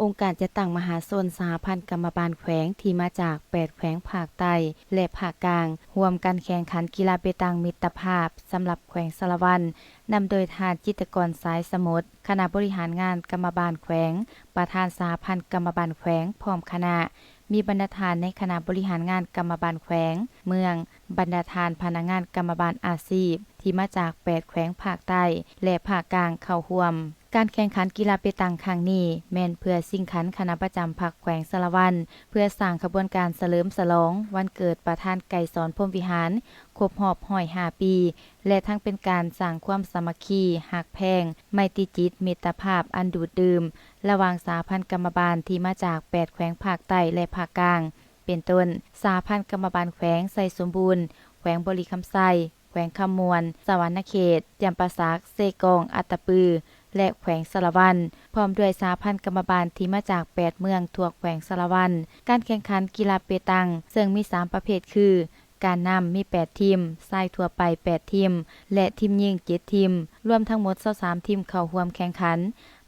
องค์การจะตั้งมหาชนสหพันธ์กรรมบาลแขวงที่มาจาก8แขวงภาคใต้และภาคกลางร่วมกันแข่งขันกีฬาเปตองมิตรภาพสำหรับแขวงสะละวันนำโดยทานจิตรกรสายสมุทรคณะบริหารงานกรรมบาลแขวงประธานสหพันธ์กรรมบาลแขวงพร้อมคณะมีบรรณาธิการในคณะบริหารงานกรรมบาลแขวงเมืองบรรณาธิการพนักงานกรรมบาลอาชีพที่มาจาก8แขวงภาคใต้และภาคกลางเข้าร่วมการแข่งขันกีฬาเปตองครั้งนี้แม่นเพื่อสิ่งขันคณะประจำภาคแขวงสะละวันเพื่อสร้างขบวนการเฉลิมฉลองวันเกิดประธานไก่สอนพรหมวิหารครบรอบ105 ปีและทั้งเป็นการสร้างความสามัคคีหักแพงไมตรีจิตมิตรภาพอันดูดดื่มระหว่างสหพันธ์กรรมบาลที่มาจาก8แขวงภาคใต้และภาคกลางเป็นต้นสหพันธ์กรรมบาลแขวงไสสมบูรณ์แขวงบริคำไซแขวงคำมวนสวรรณเขตจำปาสักเซกองอัตตปือและแขวงสะละวันพร้อมด้วยสหพันธ์กรรมบาลที่มาจาก8เมืองทั่วแขวงสะละวันการแข่งขันกีฬาเปตองซึ่งมี3ประเภทคือการนำมี8ทีมชายทั่วไป8ทีมและทีมหญิง7ทีมรวมทั้งหมด23ทีมเข้าร่วมแข่งขัน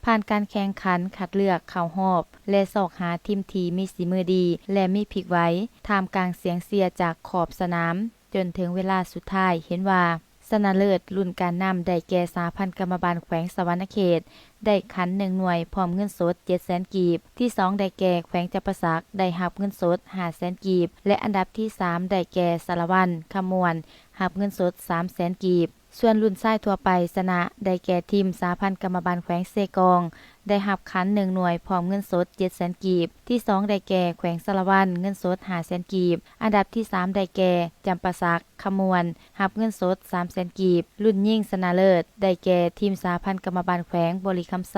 ผ่านการแข่งขันคัดเลือกเข้ารอบและสอกหาทีมที่มีฝีมือดีและมีพลิกไว้ท่ามกลางเสียงเชียร์จากขอบสนามจนถึงเวลาสุดท้ายเห็นว่าชนะเลิศรุ่นการนำได้แก่สหพันธ์กรรมบาลแขวงสะหวรรณเขตได้ขัน1หน่วยพร้อมเงินสด 700,000 กีบที่2ได้แก่แขวงจำปาสักได้รับเงินสด 500,000 กีบและอันดับที่3ได้แก่สะละวันคำมวนรับเงินสด 300,000 กีบส่วนรุ่นชายทั่วไปชนะได้แก่ทีมสหพันธ์กรรมบาลแขวงเซกองได้รับขัน1หน่วยพร้อมเงินสด 700,000 กีบที่2ได้แก่แขวงสะละวันเงินสด 500,000 กีบอันดับที่3ได้แก่จำปาสักขมวนรับเงินสด 300,000 กีบรุ่นยิ่งชนะเลิศได้แก่ทีมสหพันธ์กรรมบาลแขวงบริคำไซ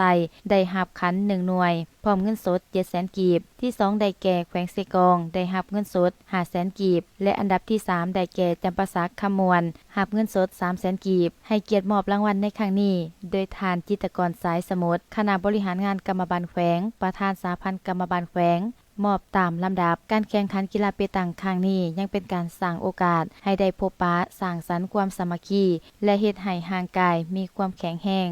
ได้รับขัน1หน่วยพร้อมเงินสด 700,000 กีบที่2ได้แก่แขวงเซกองได้รับเงินสด 500,000 กีบและอันดับที่3ได้แก่จำปาสักขมวนรับเงินสด 300,000 กีบให้เกียรติมอบรางวัลในครั้งนี้โดยทานจิตรกรสายสมุทรคณะบริหารงานกรรมบาลแขวงประธานสหพันธ์กรรมบาลแขวงมอบตามลำดับการแข่งขันกีฬาเปตองครั้งนี้ยังเป็นการสร้างโอกาสให้ได้พบปะสร้างสรรค์ความสามัคคีและเฮ็ดให้ห่างกายมีความแข็งแรง